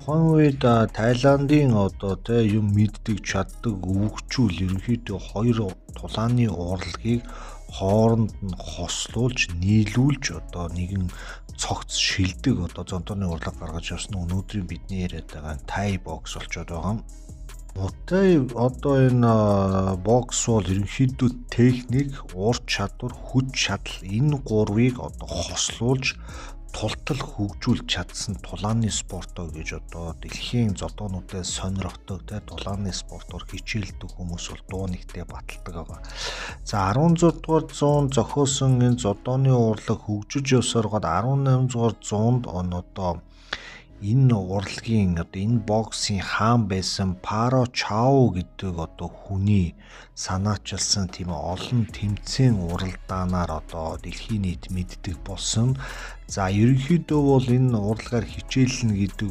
Тухайн үед Тайландын юм мэддэг чаддаг өвгчүүл ерөнхийдөө хоёр тулааны урлагийг хооронд нь хослуулж нийлүүлж нэгэн цогц шилдэг зонтооны урлаг гаргаж явсан өнөөдрийн бидний яриад байгаа тай бокс болчиход байгаа. Энэ бокс бол ерөнхийдөө техник, ур чадвар, хүч чадал энэ гурвыг хослуулж тултал хөгжүүлж чадсан тулааны спортоо гэж дэлхийн зодоонуудад сонирхдог тулааны спортоор хичээлдэг хүмүүс бол дуу нэгтэй баталдаг байгаа. За 16 дугаар зуунд зохиосон энэ зодооны урлаг хөгжиж явсаар 18 дугаар зуунд энэ урлагийн энэ боксын хаан байсан Паро Чао гэдэг хүний санаачилсан тийм олон тэмцээн уралдаанаар дэлхийн нийт мэддэг болсон. За ерөнхийдөө бол энэ урлагаар хичээлнэ гэдэг